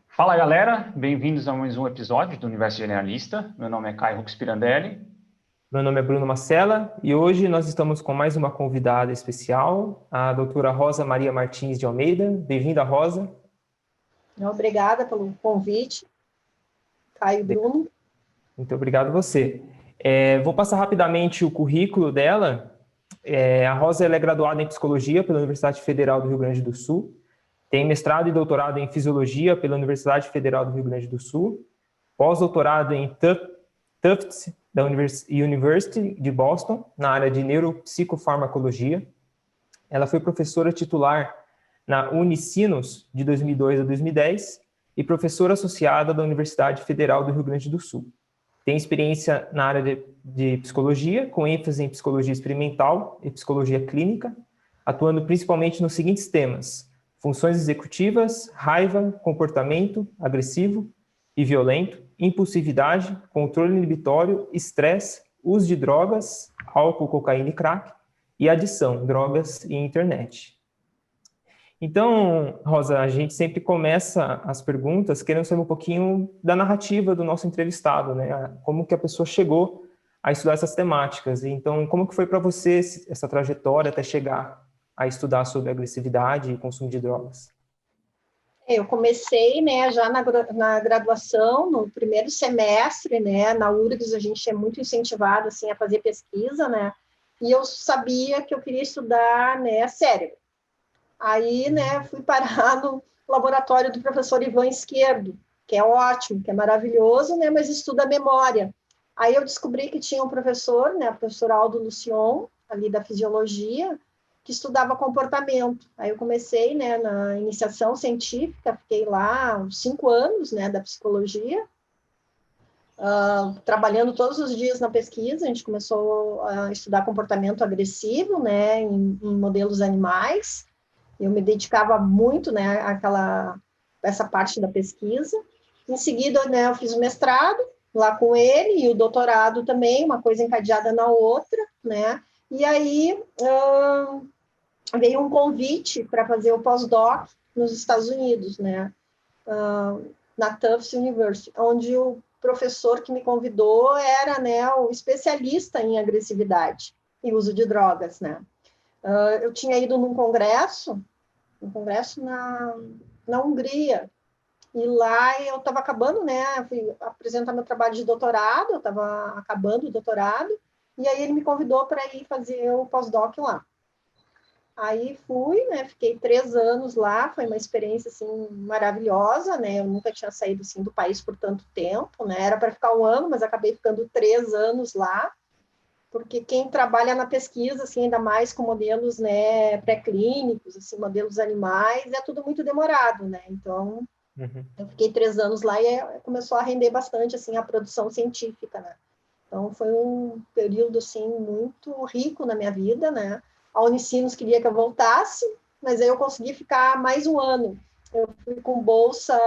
Fala galera, bem-vindos a mais um episódio do Universo Generalista. Meu nome é Caio Rux Pirandelli. Meu nome é Bruno Macella e hoje nós estamos com mais uma convidada especial, a doutora Rosa Maria Martins de Almeida. Bem-vinda, Rosa. Obrigada pelo convite, Caio e Bruno. Muito obrigado a você. Vou passar rapidamente o currículo dela. A Rosa ela é graduada em Psicologia pela Universidade Federal do Rio Grande do Sul, tem mestrado e doutorado em Fisiologia pela Universidade Federal do Rio Grande do Sul, pós-doutorado em Tufts da University de Boston, na área de neuropsicofarmacologia. Ela foi professora titular na Unicinos de 2002 a 2010 e professora associada da Universidade Federal do Rio Grande do Sul. Tem experiência na área de psicologia, com ênfase em psicologia experimental e psicologia clínica, atuando principalmente nos seguintes temas: funções executivas, raiva, comportamento agressivo e violento, impulsividade, controle inibitório, estresse, uso de drogas, álcool, cocaína e crack, e adição, drogas e internet. Então, Rosa, a gente sempre começa as perguntas querendo saber um pouquinho da narrativa do nosso entrevistado, né? Como que a pessoa chegou a estudar essas temáticas. Então, como que foi para você essa trajetória até chegar a estudar sobre agressividade e consumo de drogas? Eu comecei, né, já na graduação, no primeiro semestre, né, na URGS a gente é muito incentivado, assim, a fazer pesquisa, né, e eu sabia que eu queria estudar, né, cérebro. Aí, né, fui parar no laboratório do professor Ivan Esquerdo, que é ótimo, que é maravilhoso, né, mas estuda a memória. Aí eu descobri que tinha um professor, né, o professor Aldo Lucion, ali da fisiologia, que estudava comportamento. Aí eu comecei, né, na iniciação científica, fiquei lá uns 5 anos, né, da psicologia, trabalhando todos os dias na pesquisa. A gente começou a estudar comportamento agressivo, né, em modelos animais. Eu me dedicava muito, né, essa parte da pesquisa. Em seguida, né, eu fiz o mestrado lá com ele e o doutorado também, uma coisa encadeada na outra, né, e aí veio um convite para fazer o pós-doc nos Estados Unidos, né, na Tufts University, onde o professor que me convidou era, né, o especialista em agressividade e uso de drogas, né. Eu tinha ido num congresso na Hungria, e lá eu estava acabando, né, fui apresentar meu trabalho de doutorado, eu estava acabando o doutorado, e aí ele me convidou para ir fazer o pós-doc lá. Aí fui, né, fiquei 3 anos lá, foi uma experiência, assim, maravilhosa, né, eu nunca tinha saído, assim, do país por tanto tempo, né, era para ficar 1 ano, mas acabei ficando 3 anos lá, porque quem trabalha na pesquisa, assim, ainda mais com modelos, né, pré-clínicos, assim, modelos animais, é tudo muito demorado, né, então eu fiquei 3 anos lá e começou a render bastante, assim, a produção científica, né. Então, foi um período, assim, muito rico na minha vida, né. A Unicinos queria que eu voltasse, mas aí eu consegui ficar mais 1 ano. Eu fui com bolsa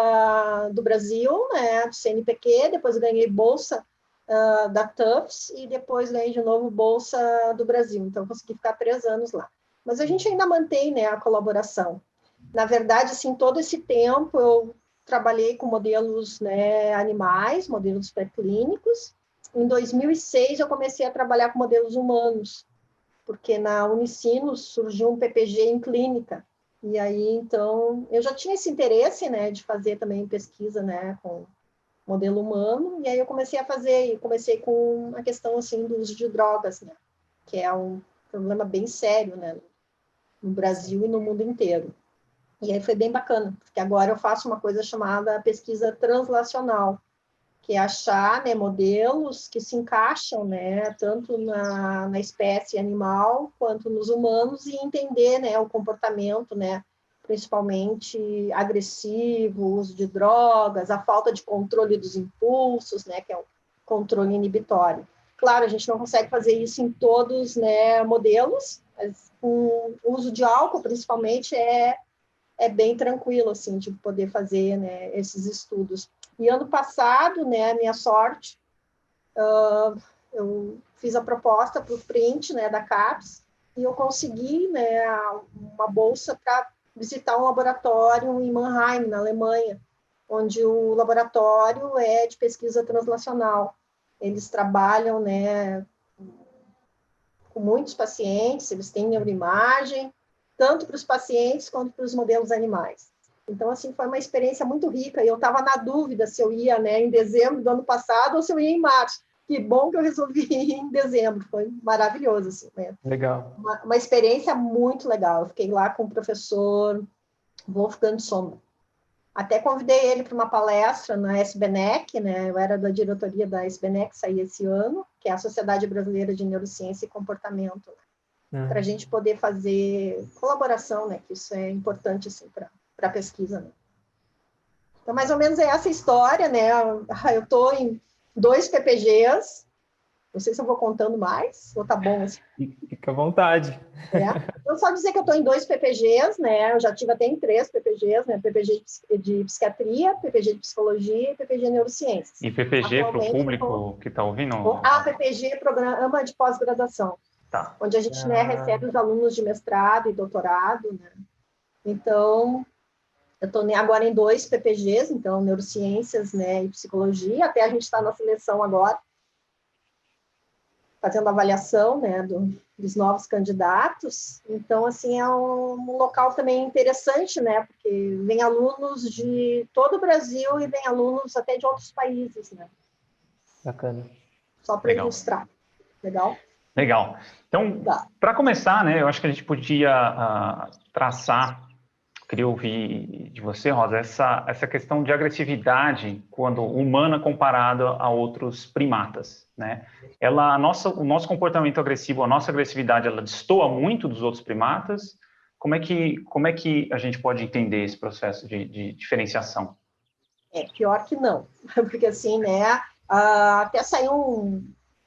do Brasil, né, do CNPq, depois eu ganhei bolsa da Tufts e depois ganhei de novo bolsa do Brasil. Então, eu consegui ficar 3 anos lá. Mas a gente ainda mantém, né, a colaboração. Na verdade, assim, todo esse tempo eu trabalhei com modelos, né, animais, modelos pré-clínicos. Em 2006, eu comecei a trabalhar com modelos humanos, porque na Unicinos surgiu um PPG em clínica. E aí, então, eu já tinha esse interesse, né, de fazer também pesquisa, né, com modelo humano, e aí eu comecei com a questão, assim, do uso de drogas, né, que é um problema bem sério, né, no Brasil e no mundo inteiro. E aí foi bem bacana, porque agora eu faço uma coisa chamada pesquisa translacional, que é achar, né, modelos que se encaixam, né, tanto na espécie animal quanto nos humanos, e entender, né, o comportamento, né, principalmente agressivo, uso de drogas, a falta de controle dos impulsos, né, que é o controle inibitório. Claro, a gente não consegue fazer isso em todos, né, modelos, mas o uso de álcool, principalmente, é bem tranquilo, assim, de poder fazer, né, esses estudos. E ano passado, né, a minha sorte, eu fiz a proposta para o print, né, da CAPES, e eu consegui, né, uma bolsa para visitar um laboratório em Mannheim, na Alemanha, onde o laboratório é de pesquisa translacional. Eles trabalham, né, com muitos pacientes, eles têm neuroimagem, tanto para os pacientes quanto para os modelos animais. Então, assim, foi uma experiência muito rica, e eu estava na dúvida se eu ia, né, em dezembro do ano passado ou se eu ia em março. Que bom que eu resolvi ir em dezembro, foi maravilhoso, assim, né? Legal. Uma experiência muito legal. Eu fiquei lá com o professor Wolfgang Sommer. Até convidei ele para uma palestra na SBNEC, né? Eu era da diretoria da SBNEC, saí esse ano, que é a Sociedade Brasileira de Neurociência e Comportamento, né? Para a gente poder fazer colaboração, né? Que isso é importante, assim, para a pesquisa, né? Então, mais ou menos é essa história, né? Eu estou em 2 PPGs, não sei se eu vou contando mais, ou tá bom assim. Fica à vontade. Eu só dizer que eu estou em 2 PPGs, né? Eu já tive até em 3 PPGs, né? PPG de psiquiatria, PPG de psicologia e PPG de neurociências. E PPG para o público que está ouvindo? PPG, programa de pós-graduação. Tá. Onde a gente, né, recebe os alunos de mestrado e doutorado, né? Então, eu estou agora em 2 PPGs, então, neurociências, né, e psicologia. Até a gente está na seleção agora, fazendo avaliação, né, dos novos candidatos. Então, assim, é um local também interessante, né, porque vem alunos de todo o Brasil e vem alunos até de outros países, né. Bacana. Só para ilustrar. Legal? Legal. Então, para começar, né, eu acho que a gente podia traçar, queria ouvir de você, Rosa, essa questão de agressividade quando humana comparada a outros primatas, né? O nosso comportamento agressivo, a nossa agressividade, ela destoa muito dos outros primatas. Como é que a gente pode entender esse processo de diferenciação? Pior que não, porque assim, né, até saiu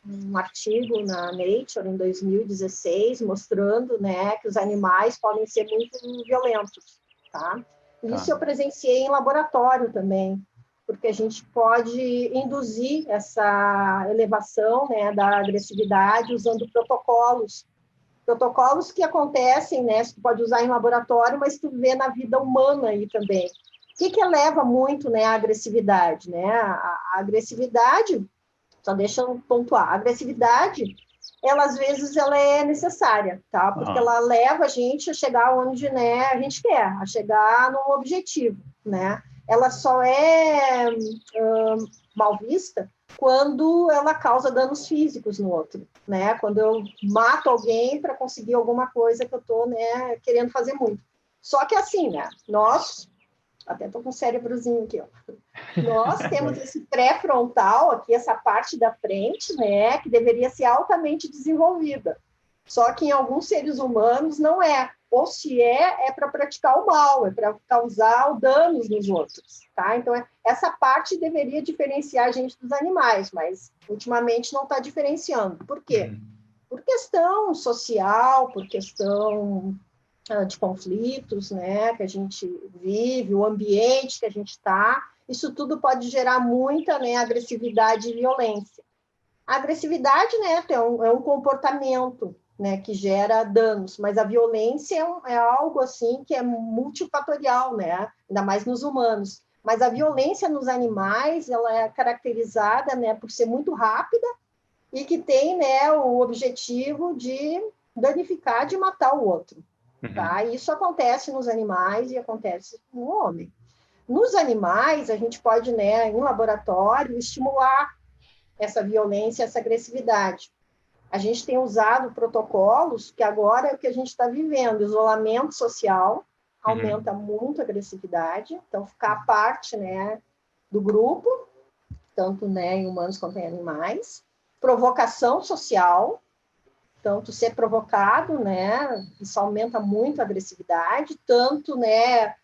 um artigo na Nature em 2016 mostrando, né, que os animais podem ser muito violentos, tá? Isso eu presenciei em laboratório também, porque a gente pode induzir essa elevação, né, da agressividade usando protocolos que acontecem, né, você pode usar em laboratório, mas tu vê na vida humana aí também. O que eleva muito, né, a agressividade, né? A agressividade, só deixa eu pontuar, a agressividade, ela às vezes ela é necessária, tá? Porque ela leva a gente a chegar onde, né, a gente quer, a chegar num objetivo, né? Ela só é mal vista quando ela causa danos físicos no outro, né? Quando eu mato alguém para conseguir alguma coisa que eu estou, né, querendo fazer muito. Só que assim, né? Nós, até estou com o cérebrozinho aqui, ó. Nós temos esse pré-frontal aqui, essa parte da frente, né, que deveria ser altamente desenvolvida. Só que em alguns seres humanos não é. Ou se é para praticar o mal, é para causar danos nos outros, tá? Então, essa parte deveria diferenciar a gente dos animais, mas ultimamente não está diferenciando. Por quê? Por questão social, por questão de conflitos, né, que a gente vive, o ambiente que a gente está, isso tudo pode gerar muita, né, agressividade e violência. A agressividade, né, é um comportamento, né, que gera danos, mas a violência é algo assim que é multifatorial, né, ainda mais nos humanos. Mas a violência nos animais, ela é caracterizada, né, por ser muito rápida e que tem, né, o objetivo de danificar, de matar o outro. Tá? Isso acontece nos animais e acontece no homem. Nos animais, a gente pode, né, em laboratório, estimular essa violência, essa agressividade. A gente tem usado protocolos que agora é o que a gente está vivendo. Isolamento social aumenta muito a agressividade. Então, ficar à parte, né, do grupo, tanto, né, em humanos quanto em animais. Provocação social. Tanto ser provocado, né, isso aumenta muito a agressividade, tanto, né,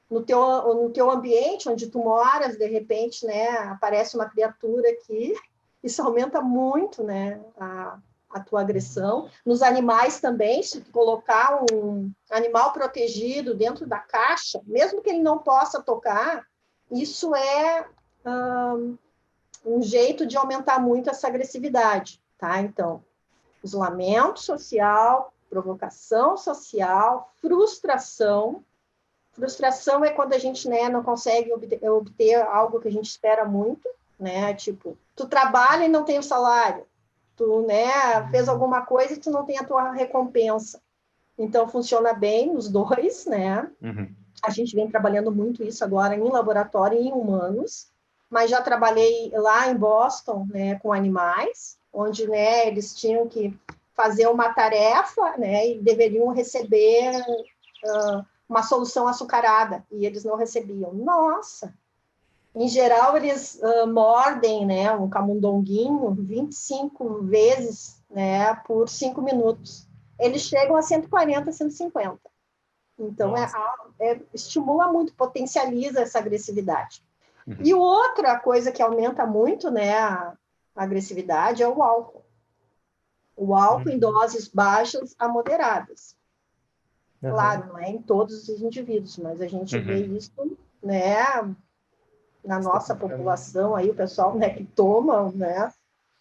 no teu ambiente onde tu moras, de repente, né, aparece uma criatura aqui, isso aumenta muito, né, a tua agressão. Nos animais também, se tu colocar um animal protegido dentro da caixa, mesmo que ele não possa tocar, isso um jeito de aumentar muito essa agressividade, tá? Então, isolamento social, provocação social, frustração. Frustração é quando a gente, né, não consegue obter algo que a gente espera muito, né? Tipo, tu trabalha e não tem o salário. Tu, né, fez alguma coisa e tu não tem a tua recompensa. Então, funciona bem os dois, né? Uhum. A gente vem trabalhando muito isso agora em laboratório e em humanos, mas já trabalhei lá em Boston, né, com animais, onde, né, eles tinham que fazer uma tarefa, né, e deveriam receber uma solução açucarada, e eles não recebiam. Nossa! Em geral, eles mordem, né, um camundonguinho 25 vezes, né, por 5 minutos. Eles chegam a 140, 150. Então, estimula muito, potencializa essa agressividade. Uhum. E outra coisa que aumenta muito, né, a agressividade é o álcool. O álcool em doses baixas a moderadas. Claro, não é em todos os indivíduos, mas a gente vê isso, né, na nossa população, aí o pessoal, né, que toma, né,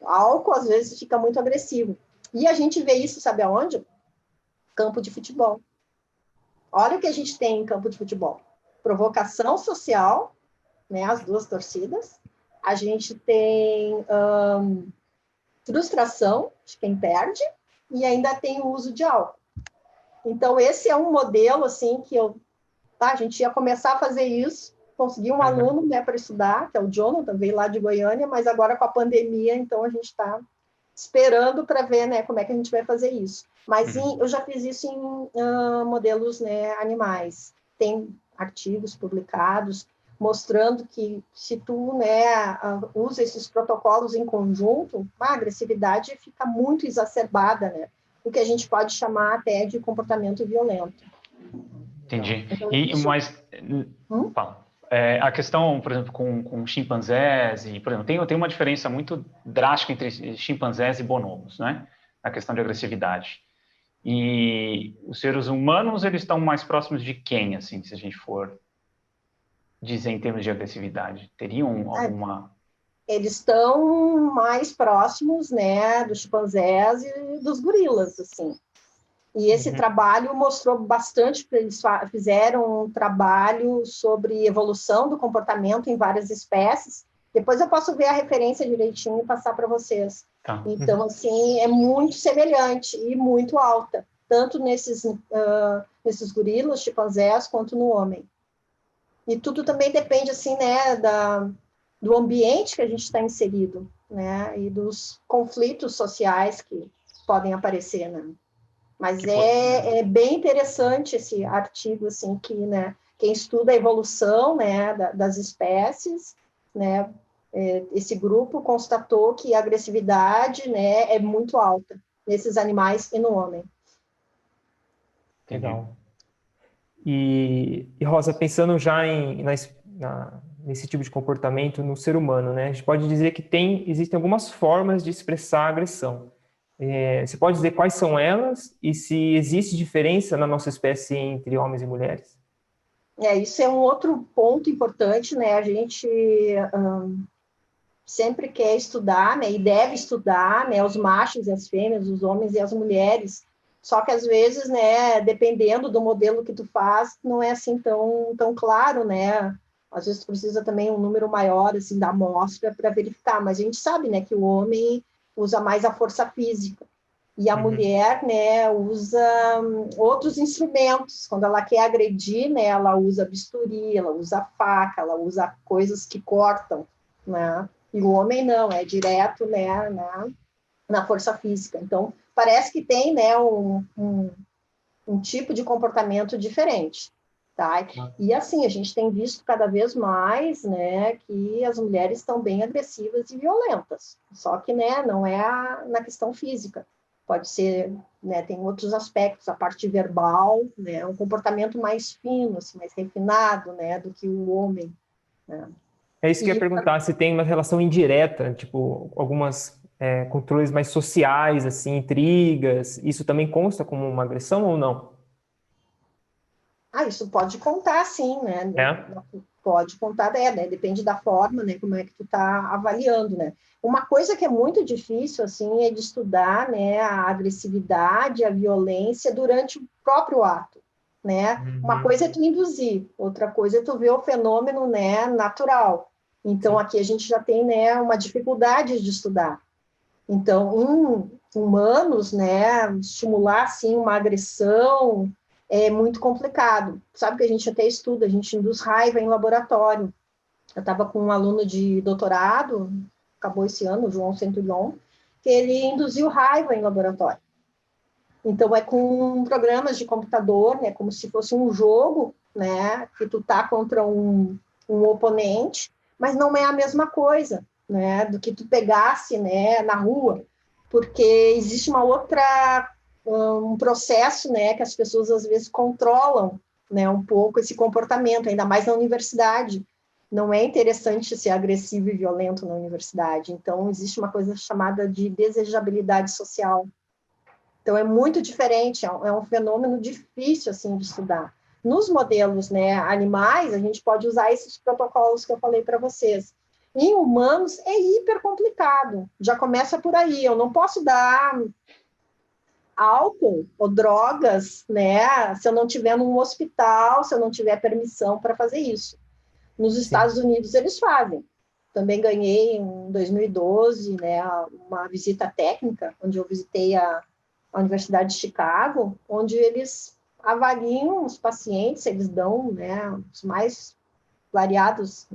álcool às vezes fica muito agressivo. E a gente vê isso, sabe aonde? Campo de futebol. Olha o que a gente tem em campo de futebol. Provocação social, né, as duas torcidas. A gente tem frustração de quem perde e ainda tem o uso de álcool. Então, esse é um modelo, assim, que a gente ia começar a fazer isso, consegui um aluno, né, para estudar, que é o Jonathan, veio lá de Goiânia, mas agora com a pandemia, então a gente está esperando para ver, né, como é que a gente vai fazer isso. Mas eu já fiz isso em modelos, né, animais. Tem artigos publicados mostrando que se tu, né, usa esses protocolos em conjunto, a agressividade fica muito exacerbada, né? O que a gente pode chamar até de comportamento violento. Entendi. Então, Mas a questão, por exemplo, com chimpanzés, e, por exemplo, tem uma diferença muito drástica entre chimpanzés e bonobos, né? A questão de agressividade. E os seres humanos, eles estão mais próximos de quem, assim, se a gente for dizer em termos de agressividade? Teriam alguma... Eles estão mais próximos, né, dos chimpanzés e dos gorilas, assim. E esse trabalho mostrou bastante, porque eles fizeram um trabalho sobre evolução do comportamento em várias espécies. Depois eu posso ver a referência direitinho e passar para vocês. Tá. Então, assim, é muito semelhante e muito alta, tanto nesses gorilas, chimpanzés, quanto no homem. E tudo também depende, assim, né, do ambiente que a gente está inserido, né, e dos conflitos sociais que podem aparecer, né. Mas é bem interessante esse artigo, assim, que, né, quem estuda a evolução, né, das espécies, né, esse grupo constatou que a agressividade, né, é muito alta nesses animais e no homem. Legal. E Rosa, pensando já nesse tipo de comportamento no ser humano, né, a gente pode dizer que existem algumas formas de expressar agressão. Você pode dizer quais são elas e se existe diferença na nossa espécie entre homens e mulheres? Isso é um outro ponto importante, né? A gente sempre quer estudar, né? E deve estudar, né? Os machos e as fêmeas, os homens e as mulheres. Só que às vezes, né? Dependendo do modelo que tu faz, não é assim tão claro, né? Às vezes tu precisa também um número maior assim da amostra para verificar. Mas a gente sabe, né? Que o homem usa mais a força física. E a mulher, né, usa outros instrumentos. Quando ela quer agredir, né, ela usa bisturi, ela usa faca, ela usa coisas que cortam, né? E o homem não, é direto, né, na força física. Então, parece que tem, né, um tipo de comportamento diferente, tá? E assim, a gente tem visto cada vez mais, né, que as mulheres estão bem agressivas e violentas. Só que, né, não é na questão física. Pode ser, né, tem outros aspectos, a parte verbal, né, um comportamento mais fino, assim, mais refinado, né, do que o homem, né. É isso que eu ia perguntar, se tem uma relação indireta, tipo, algumas controles mais sociais, assim, intrigas, isso também consta como uma agressão ou não? Isso pode contar, sim, né, pode contar, né? Depende da forma, né? Como é que tu tá avaliando, né? Uma coisa que é muito difícil, assim, é de estudar, né, a agressividade, a violência durante o próprio ato, né? Uma coisa é tu induzir, outra coisa é tu ver o fenômeno, né, natural. Então, aqui a gente já tem, né, uma dificuldade de estudar. Então, em humanos, né, estimular, assim, uma agressão é muito complicado. Sabe que a gente até estuda, a gente induz raiva em laboratório. Eu estava com um aluno de doutorado, acabou esse ano, o João Centurion, que ele induziu raiva em laboratório. Então, é com programas de computador, né, como se fosse um jogo, né, que tu tá contra um oponente, mas não é a mesma coisa, né, do que tu pegasse, né, na rua, porque existe uma outra, um processo, né, que as pessoas às vezes controlam, né, um pouco esse comportamento, ainda mais na universidade. Não é interessante ser agressivo e violento na universidade. Então, existe uma coisa chamada de desejabilidade social. Então, é muito diferente, é um fenômeno difícil, assim, de estudar. Nos modelos, né, animais, a gente pode usar esses protocolos que eu falei para vocês. Em humanos, é hiper complicado. Já começa por aí. Eu não posso dar álcool ou drogas, né, se eu não tiver num hospital, se eu não tiver permissão para fazer isso. Nos Estados Unidos, eles fazem. Também ganhei, em 2012, né, uma visita técnica, onde eu visitei a Universidade de Chicago, onde eles avaliam os pacientes, eles dão, né, os mais variadas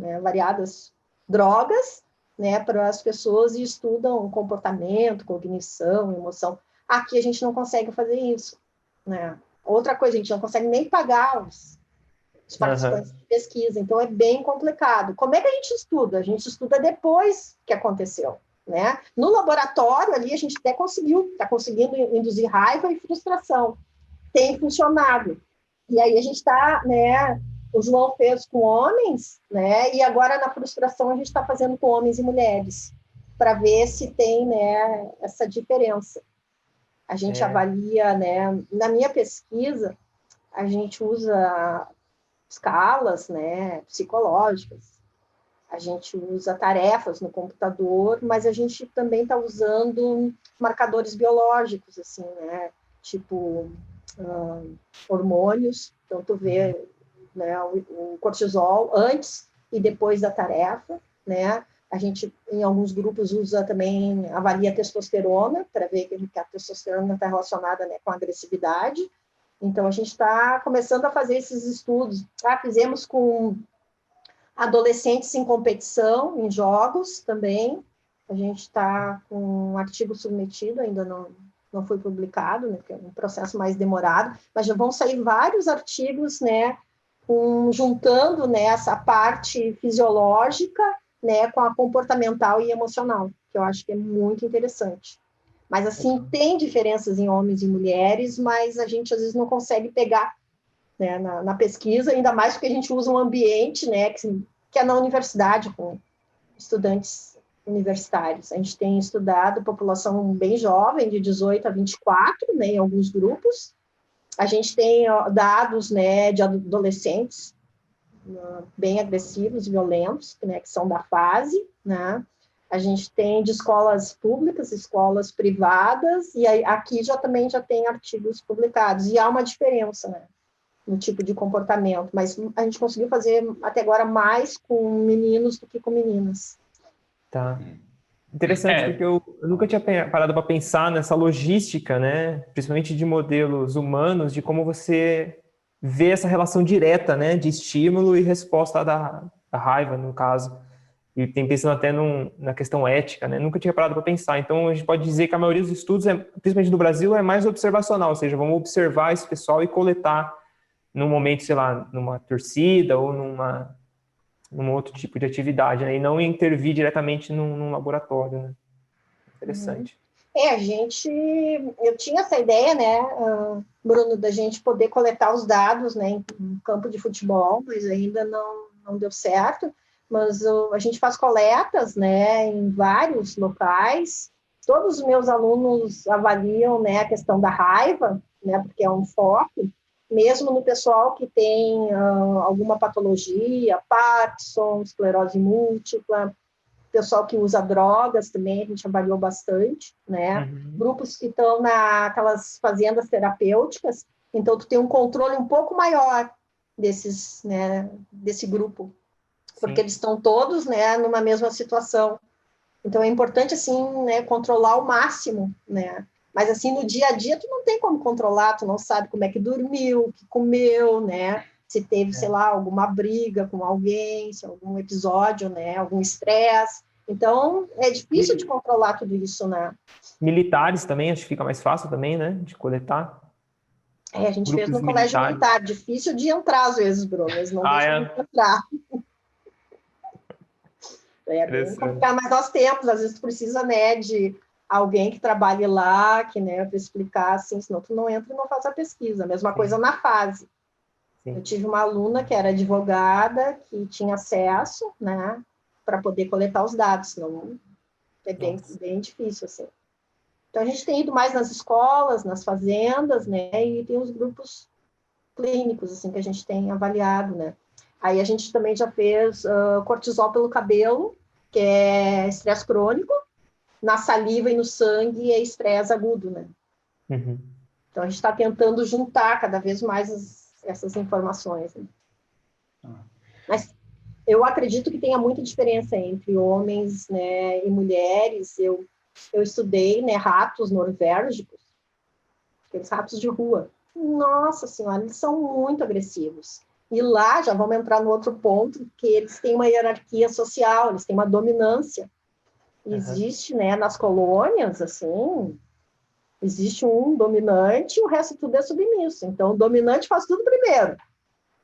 drogas, né, para as pessoas e estudam comportamento, cognição, emoção. Aqui a gente não consegue fazer isso, né? Outra coisa, a gente não consegue nem pagar os participantes de pesquisa, então é bem complicado. Como é que a gente estuda? A gente estuda depois que aconteceu, né? No laboratório ali a gente até está conseguindo induzir raiva e frustração. Tem funcionado. E aí a gente está, né? O João fez com homens, né? E agora na frustração a gente está fazendo com homens e mulheres para ver se tem, né? Essa diferença. A gente avalia, né? Na minha pesquisa a gente usa escalas, né, psicológicas. A gente usa tarefas no computador, mas a gente também está usando marcadores biológicos, assim, né, tipo hormônios. Então, tu vê, né, o cortisol antes e depois da tarefa, né. A gente, em alguns grupos, usa também, avalia a testosterona, para ver que a testosterona está relacionada, né, com a agressividade. Então, a gente está começando a fazer esses estudos. Fizemos com adolescentes em competição, em jogos também. A gente está com um artigo submetido, ainda não foi publicado, né, que é um processo mais demorado, mas já vão sair vários artigos, né, juntando, né, essa parte fisiológica, né, com a comportamental e emocional, que eu acho que é muito interessante. Mas, assim, tem diferenças em homens e mulheres, mas a gente, às vezes, não consegue pegar, né, na pesquisa, ainda mais porque a gente usa um ambiente, né, que é na universidade, com estudantes universitários. A gente tem estudado população bem jovem, de 18 a 24, né, em alguns grupos. A gente tem dados, né, de adolescentes bem agressivos, violentos, né, que são da fase, né. A gente tem de escolas públicas, escolas privadas, e aí, aqui também já tem artigos publicados, e há uma diferença, né, no tipo de comportamento, mas a gente conseguiu fazer até agora mais com meninos do que com meninas. Tá. Interessante, porque eu nunca tinha parado para pensar nessa logística, né, principalmente de modelos humanos, de como você vê essa relação direta, né, de estímulo e resposta da raiva, no caso. E tem pensando até na questão ética, né? Nunca tinha parado para pensar. Então, a gente pode dizer que a maioria dos estudos, principalmente no Brasil, é mais observacional, ou seja, vamos observar esse pessoal e coletar num momento, sei lá, numa torcida ou num outro tipo de atividade, né? E não intervir diretamente num laboratório, né? Interessante. Eu tinha essa ideia, né, Bruno, da gente poder coletar os dados, né, em campo de futebol, mas ainda não deu certo. Mas a gente faz coletas, né, em vários locais. Todos os meus alunos avaliam, né, a questão da raiva, né, porque é um foco, mesmo no pessoal que tem alguma patologia, Parkinson, esclerose múltipla, pessoal que usa drogas também, a gente avaliou bastante, né? Grupos que estão naquelas fazendas terapêuticas, então tu tem um controle um pouco maior desses, né, desse grupo, porque eles estão todos, né, numa mesma situação. Então é importante, assim, né, controlar ao máximo, né? Mas, assim, no dia a dia, tu não tem como controlar, tu não sabe como é que dormiu, o que comeu, né? Se teve, sei lá, alguma briga com alguém, se algum episódio, né? Algum estresse. Então, é difícil de controlar tudo isso, né? Militares também, acho que fica mais fácil também, né? De coletar. A gente fez Grupos no colégio militares. militar. Difícil de entrar, às vezes, Bruno. Eles não deixam de entrar. É bem complicado, mas nós temos, às vezes tu precisa, né, de alguém que trabalhe lá, que, né, para explicar, assim, senão tu não entra e não faz a pesquisa. Mesma coisa na fase. Eu tive uma aluna que era advogada, que tinha acesso, né, para poder coletar os dados, senão é bem difícil, assim. Então, a gente tem ido mais nas escolas, nas fazendas, né, e tem os grupos clínicos, assim, que a gente tem avaliado, né. Aí a gente também já fez cortisol pelo cabelo, que é estresse crônico, na saliva e no sangue é estresse agudo, né? Então a gente está tentando juntar cada vez mais essas informações. Né? Mas eu acredito que tenha muita diferença entre homens, né, e mulheres. Eu estudei, né, ratos norvégicos, aqueles ratos de rua. Nossa Senhora, eles são muito agressivos. E lá, já vamos entrar no outro ponto, que eles têm uma hierarquia social, eles têm uma dominância. Existe, né, nas colônias, assim, existe um dominante e o resto tudo é submisso. Então, o dominante faz tudo primeiro,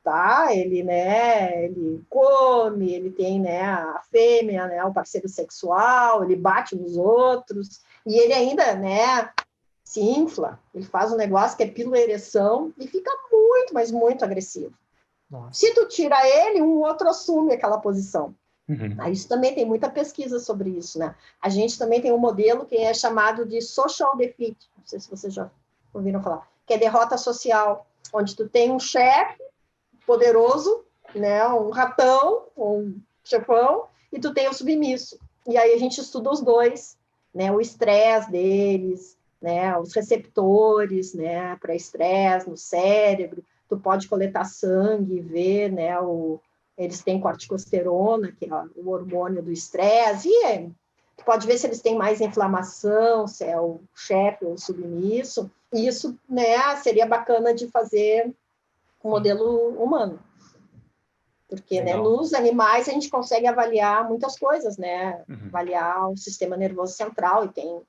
tá? Ele, né, ele come, ele tem, né, a fêmea, né, o parceiro sexual, ele bate nos outros, e ele ainda, né, se infla, ele faz um negócio que é pílula ereção e fica muito, mas muito agressivo. Nossa. Se tu tira ele, um outro assume aquela posição. Isso também tem muita pesquisa sobre isso, né? A gente também tem um modelo que é chamado de social defeat, não sei se vocês já ouviram falar, que é derrota social, onde tu tem um chefe poderoso, né, um ratão, um chefão, e tu tem o submisso. E aí a gente estuda os dois, né, o estresse deles, né, os receptores, né, para estresse no cérebro. Tu pode coletar sangue e ver, né, eles têm corticosterona, que é o hormônio do estresse, e tu pode ver se eles têm mais inflamação, se é o chefe ou o submisso. E isso, né, seria bacana de fazer um modelo humano. Porque, né, nos animais a gente consegue avaliar muitas coisas, né? Avaliar o sistema nervoso central, e tem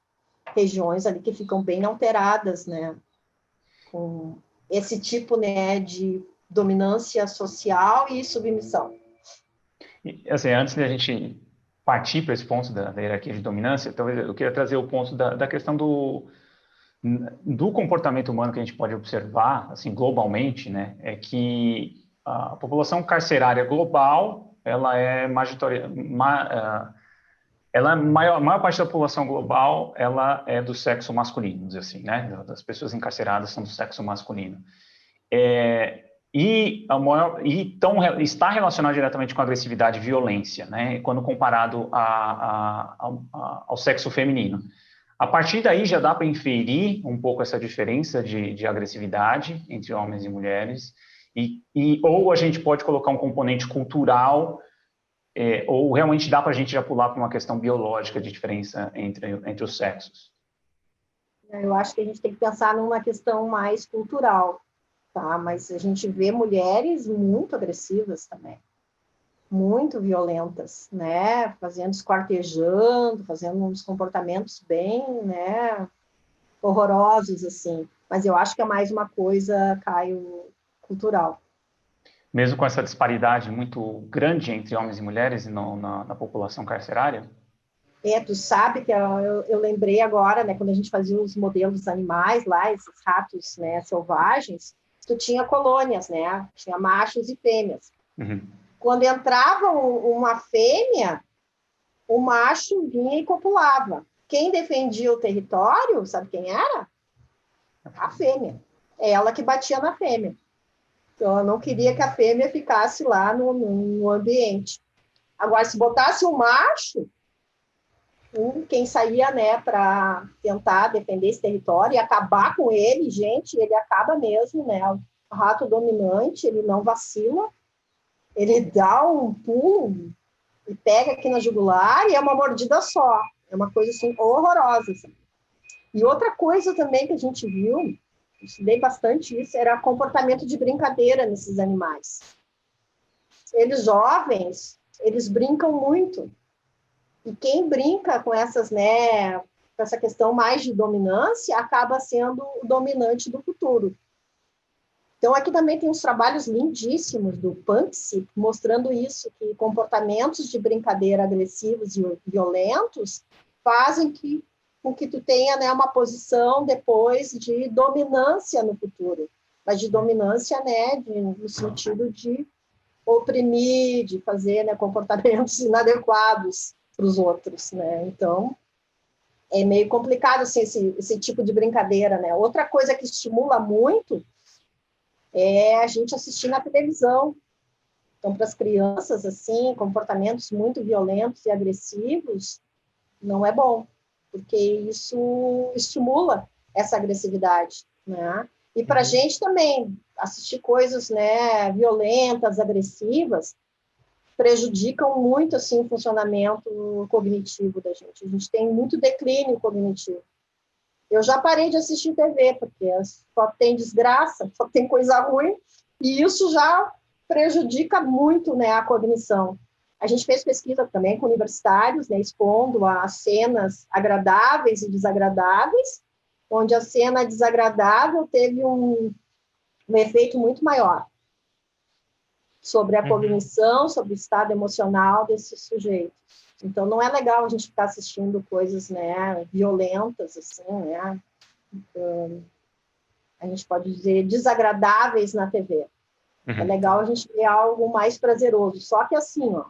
regiões ali que ficam bem alteradas, né? Com esse tipo, né, de dominância social e submissão. E, assim, antes de a gente partir para esse ponto da hierarquia de dominância, talvez eu queria trazer o ponto da questão do comportamento humano que a gente pode observar, assim, globalmente, né, é que a população carcerária global, ela é a maior parte da população global, ela é do sexo masculino, vamos dizer assim, né, das pessoas encarceradas são do sexo masculino. Está relacionado diretamente com agressividade e violência, né, quando comparado ao sexo feminino. A partir daí já dá para inferir um pouco essa diferença de agressividade entre homens e mulheres, ou a gente pode colocar um componente cultural, ou realmente dá para a gente já pular para uma questão biológica de diferença entre os sexos. Eu acho que a gente tem que pensar numa questão mais cultural, tá? Mas a gente vê mulheres muito agressivas também, muito violentas, né? Fazendo esquartejando, fazendo uns comportamentos bem, né, horrorosos, assim. Mas eu acho que é mais uma coisa, Caio, cultural. Mesmo com essa disparidade muito grande entre homens e mulheres na população carcerária? Tu sabe que eu lembrei agora, né, quando a gente fazia os modelos animais lá, esses ratos, né, selvagens, tu tinha colônias, né? Tinha machos e fêmeas. Quando entrava uma fêmea, o macho vinha e copulava. Quem defendia o território, sabe quem era? A fêmea. É ela que batia na fêmea. Então, eu não queria que a fêmea ficasse lá no ambiente. Agora, se botasse um macho, quem saía, né, para tentar defender esse território e acabar com ele, gente, ele acaba mesmo, né? O rato dominante, ele não vacila, ele dá um pulo e pega aqui na jugular e é uma mordida só. É uma coisa, assim, horrorosa. Assim. E outra coisa também que a gente viu, estudei bastante isso, era comportamento de brincadeira nesses animais. Eles jovens, eles brincam muito. E quem brinca com essas, né, com essa questão mais de dominância, acaba sendo o dominante do futuro. Então, aqui também tem uns trabalhos lindíssimos do Punksy, mostrando isso, que comportamentos de brincadeira agressivos e violentos fazem com que tu tenha, né, uma posição depois de dominância no futuro. Mas de dominância, né, no sentido de oprimir, de fazer, né, comportamentos inadequados para os outros, né? Então, é meio complicado assim, esse tipo de brincadeira, né? Outra coisa que estimula muito é a gente assistir na televisão. Então, para as crianças, assim, comportamentos muito violentos e agressivos, não é bom, porque isso estimula essa agressividade, né? E para a gente também, assistir coisas, né, violentas, agressivas, prejudicam muito, assim, o funcionamento cognitivo da gente. A gente tem muito declínio cognitivo. Eu já parei de assistir TV, porque só tem desgraça, só tem coisa ruim, e isso já prejudica muito, né, a cognição. A gente fez pesquisa também com universitários, né, expondo as cenas agradáveis e desagradáveis, onde a cena desagradável teve um efeito muito maior sobre a cognição, sobre o estado emocional desses sujeitos. Então, não é legal a gente ficar assistindo coisas, né, violentas, assim, né, a gente pode dizer desagradáveis na TV. É legal a gente ver algo mais prazeroso. Só que, assim, ó,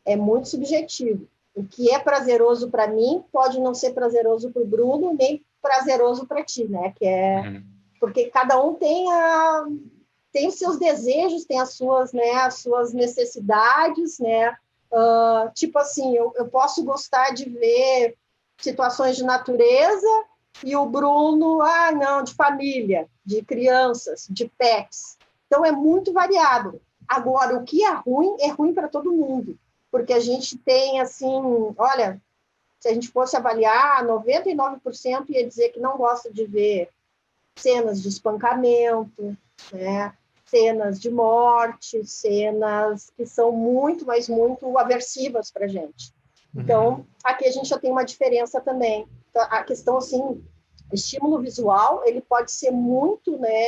é muito subjetivo. O que é prazeroso para mim pode não ser prazeroso para o Bruno, nem prazeroso para ti, né? Que é porque cada um tem os seus desejos, tem as suas necessidades, né? Tipo assim, eu posso gostar de ver situações de natureza e o Bruno, não, de família, de crianças, de pets. Então, é muito variado. Agora, o que é ruim para todo mundo, porque a gente tem, assim, olha, se a gente fosse avaliar, 99% ia dizer que não gosta de ver cenas de espancamento, né? Cenas de morte, cenas que são muito, mas muito aversivas para a gente. Então, aqui a gente já tem uma diferença também. Então, a questão, assim, estímulo visual, ele pode ser muito, né,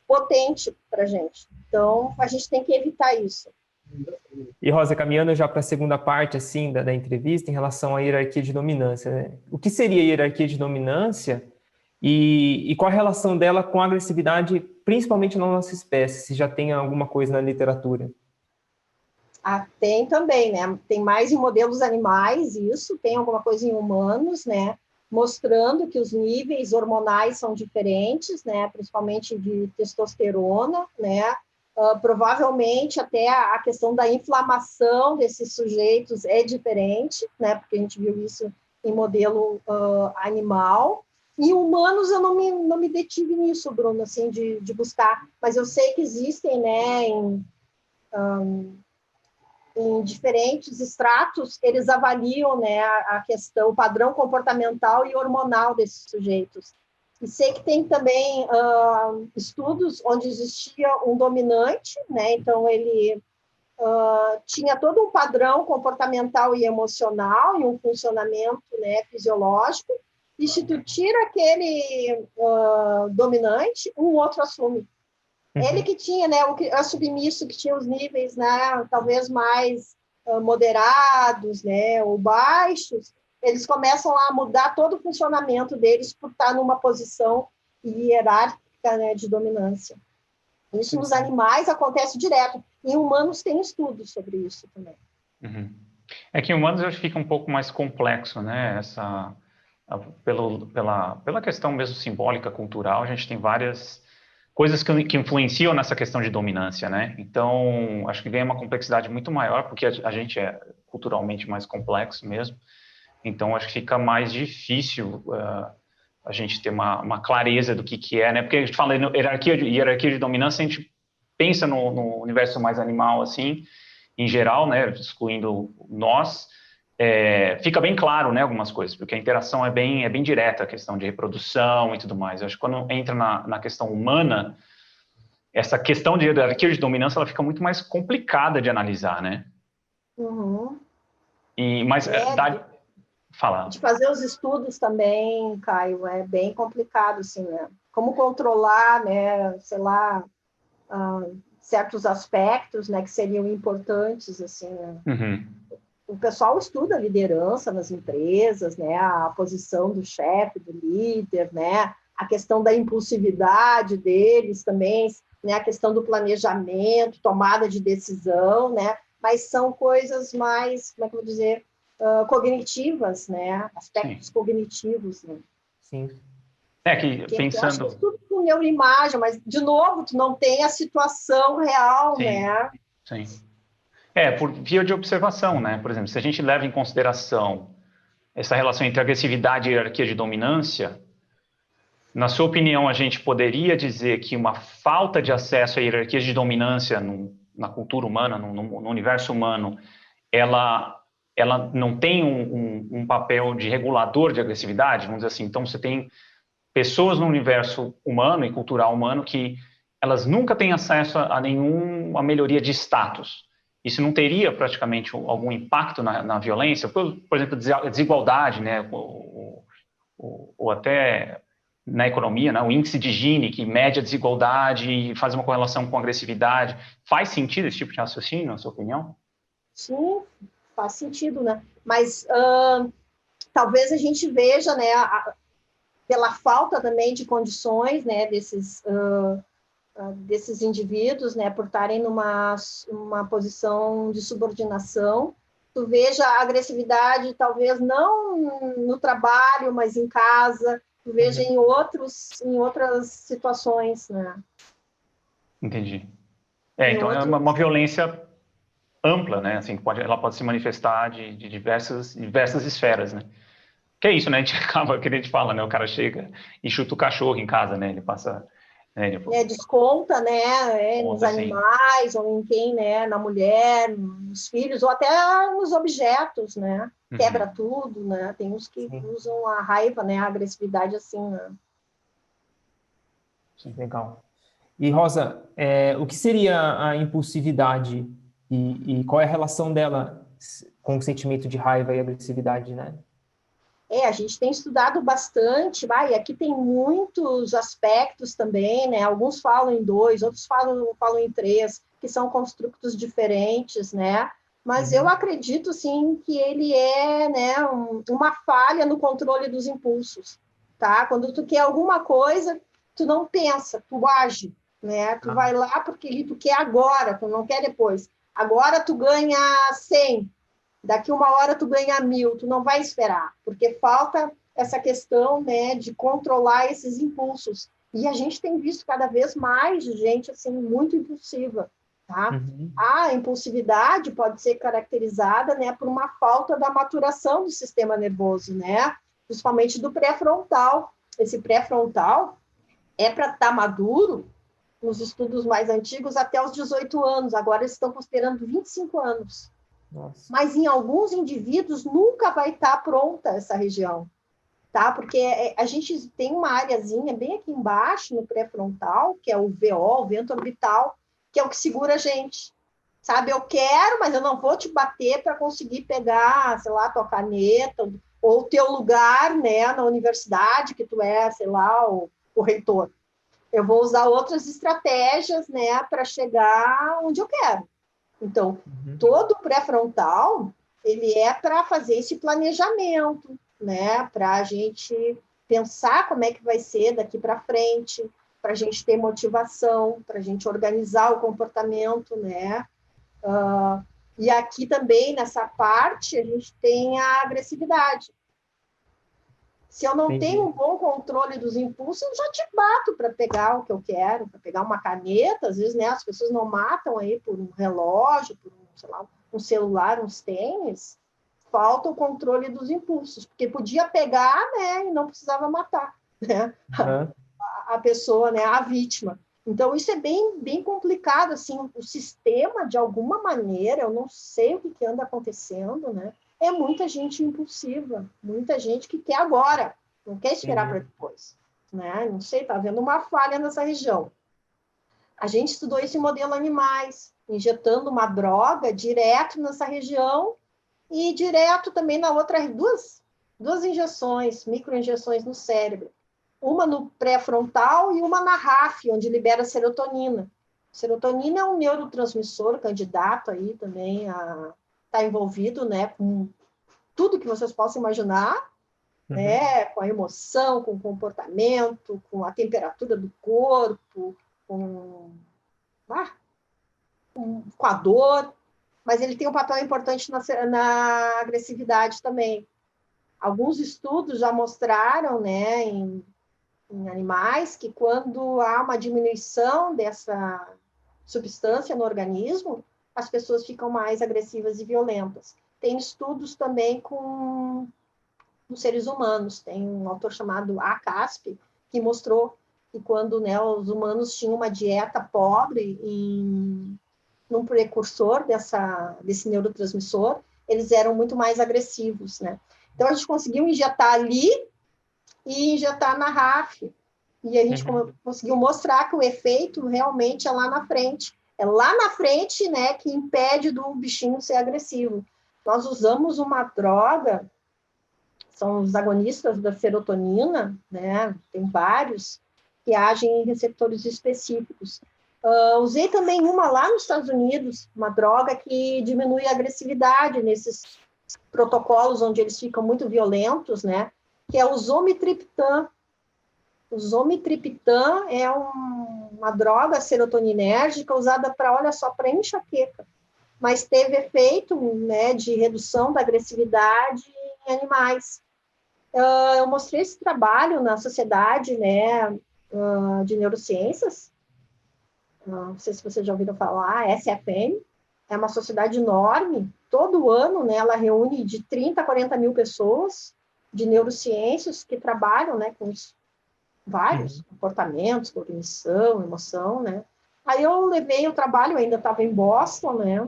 potente para a gente. Então, a gente tem que evitar isso. E, Rosa, caminhando já para a segunda parte, assim, da entrevista, em relação à hierarquia de dominância, né? O que seria a hierarquia de dominância e qual a relação dela com a agressividade, principalmente na nossa espécie, se já tem alguma coisa na literatura? Tem também, né? Tem mais em modelos animais, isso, tem alguma coisa em humanos, né? Mostrando que os níveis hormonais são diferentes, né? Principalmente de testosterona, né? Provavelmente até a questão da inflamação desses sujeitos é diferente, né? Porque a gente viu isso em modelo animal. Em humanos eu não me detive nisso, Bruno, assim, de buscar, mas eu sei que existem, né, em diferentes estratos, eles avaliam, né, a questão, o padrão comportamental e hormonal desses sujeitos. E sei que tem também estudos onde existia um dominante, né, então ele tinha todo um padrão comportamental e emocional e um funcionamento, né, fisiológico, e se tu tira aquele dominante, um outro assume. Ele que tinha, né, o submisso, que tinha os níveis, né, talvez mais moderados, né, ou baixos, eles começam a mudar todo o funcionamento deles por estar numa posição hierárquica, né, de dominância. Isso nos animais acontece direto. Em humanos tem estudos sobre isso também. É que em humanos eu acho que fica um pouco mais complexo, né? Pela questão mesmo simbólica, cultural, a gente tem várias coisas que influenciam nessa questão de dominância, né? Então, acho que ganha uma complexidade muito maior, porque a gente é culturalmente mais complexo mesmo. Então, acho que fica mais difícil a gente ter uma clareza do que é, né? Porque a gente fala em hierarquia de dominância, a gente pensa no universo mais animal, assim, em geral, né? Excluindo nós, fica bem claro, né? Algumas coisas, porque a interação é bem direta, a questão de reprodução e tudo mais. Eu acho que quando entra na questão humana, essa questão de hierarquia de dominância, ela fica muito mais complicada de analisar, né? Uhum. Mas falar. De fazer os estudos também, Caio, é bem complicado, assim, né? Como controlar, né, sei lá, certos aspectos, né, que seriam importantes, assim, né? Uhum. O pessoal estuda a liderança nas empresas, né, a posição do chefe, do líder, né, a questão da impulsividade deles também, né, a questão do planejamento, tomada de decisão, né, mas são coisas mais, como é que eu vou dizer, cognitivas, né, aspectos cognitivos, né. Sim. Pensando... Eu acho que é tudo com neuroimagem, mas, de novo, tu não tem a situação real, né? Sim. Por via de observação, né? Por exemplo, se a gente leva em consideração essa relação entre agressividade e hierarquia de dominância, na sua opinião, a gente poderia dizer que uma falta de acesso a hierarquias de dominância na cultura humana, no universo humano, ela não tem um papel de regulador de agressividade, vamos dizer assim. Então, você tem pessoas no universo humano e cultural humano que elas nunca têm acesso a nenhuma melhoria de status. Isso não teria praticamente algum impacto na violência? Por exemplo, desigualdade, né? Ou até na economia, né? O índice de Gini, que mede a desigualdade e faz uma correlação com a agressividade. Faz sentido esse tipo de raciocínio, na sua opinião? Sim, faz sentido, né? Mas talvez a gente veja, né, pela falta também de condições, né, desses indivíduos, né, por estarem numa posição de subordinação, tu veja a agressividade, talvez não no trabalho, mas em casa, tu veja em outras situações, né? Entendi. Então é uma violência ampla, né? Assim, ela pode se manifestar de diversas esferas, né? Que é isso, né? A gente acaba, que a gente fala, né? O cara chega e chuta o cachorro em casa, né? Ele passa... desconta, né, nos assim. animais, ou em quem, né, na mulher, nos filhos, ou até nos objetos, né? Quebra tudo, né? Tem uns que usam a raiva, né, a agressividade assim, né? Sim. Legal. E, Rosa, o que seria a impulsividade e qual é a relação dela com o sentimento de raiva e agressividade, né? A gente tem estudado bastante, e aqui tem muitos aspectos também, né? Alguns falam em 2, outros falam em 3, que são construtos diferentes, né? Mas eu acredito, sim, que ele é, né, uma falha no controle dos impulsos, tá? Quando tu quer alguma coisa, tu não pensa, tu age, né? Tu vai lá porque tu quer agora, tu não quer depois. Agora tu ganha 100, daqui uma hora tu ganha 1.000, tu não vai esperar, porque falta essa questão, né, de controlar esses impulsos. E a gente tem visto cada vez mais gente assim muito impulsiva, tá? A impulsividade pode ser caracterizada, né, por uma falta da maturação do sistema nervoso, né? Principalmente do pré-frontal. Esse pré-frontal é para estar maduro nos estudos mais antigos até os 18 anos. Agora eles estão considerando 25 anos. Nossa. Mas em alguns indivíduos nunca vai estar pronta essa região, tá? Porque a gente tem uma areazinha bem aqui embaixo, no pré-frontal, que é o VO, o vento orbital, que é o que segura a gente, sabe? Eu quero, mas eu não vou te bater para conseguir pegar, sei lá, tua caneta, ou o teu lugar, né, na universidade, que tu é, sei lá, o reitor. Eu vou usar outras estratégias, né, para chegar onde eu quero. Então, todo o pré-frontal, ele é para fazer esse planejamento, né? Para a gente pensar como é que vai ser daqui para frente, para a gente ter motivação, para a gente organizar o comportamento, né? E aqui também, nessa parte, a gente tem a agressividade. Se eu não tenho um bom controle dos impulsos, eu já te bato para pegar o que eu quero, para pegar uma caneta. Às vezes, né, as pessoas não matam aí por um relógio, por um, sei lá, um celular, uns tênis. Falta o controle dos impulsos, porque podia pegar, né, e não precisava matar, né, a pessoa, né, a vítima. Então, isso é bem, bem complicado, assim, o sistema, de alguma maneira, eu não sei o que anda acontecendo, né, é muita gente impulsiva, muita gente que quer agora, não quer esperar para depois, né? Não sei, está havendo uma falha nessa região. A gente estudou isso em modelo animais, injetando uma droga direto nessa região e direto também na outra, duas injeções, microinjeções no cérebro. Uma no pré-frontal e uma na RAF, onde libera serotonina. Serotonina é um neurotransmissor candidato aí também a está envolvido, né, com tudo que vocês possam imaginar, né, com a emoção, com o comportamento, com a temperatura do corpo, com a dor, mas ele tem um papel importante na agressividade também. Alguns estudos já mostraram, né, em animais, que quando há uma diminuição dessa substância no organismo, as pessoas ficam mais agressivas e violentas. Tem estudos também com os seres humanos. Tem um autor chamado A. Caspi, que mostrou que quando, né, os humanos tinham uma dieta pobre num precursor desse neurotransmissor, eles eram muito mais agressivos, né? Então, a gente conseguiu injetar ali e injetar na RAF. E a gente conseguiu mostrar que o efeito realmente é lá na frente. É lá na frente, né, que impede do bichinho ser agressivo. Nós usamos uma droga, são os agonistas da serotonina, né, tem vários, que agem em receptores específicos. Usei também uma lá nos Estados Unidos, uma droga que diminui a agressividade nesses protocolos onde eles ficam muito violentos, né, que é o Zomitriptan. O Zomitriptan é uma droga serotoninérgica usada para, olha só, para enxaqueca, mas teve efeito, né, de redução da agressividade em animais. Eu mostrei esse trabalho na sociedade, né, de neurociências, não sei se vocês já ouviram falar, SFN, é uma sociedade enorme, todo ano, né, ela reúne de 30 a 40 mil pessoas de neurociências que trabalham, né, com isso. Vários comportamentos, cognição, emoção, né? Aí eu levei o trabalho, ainda estava em Boston, né?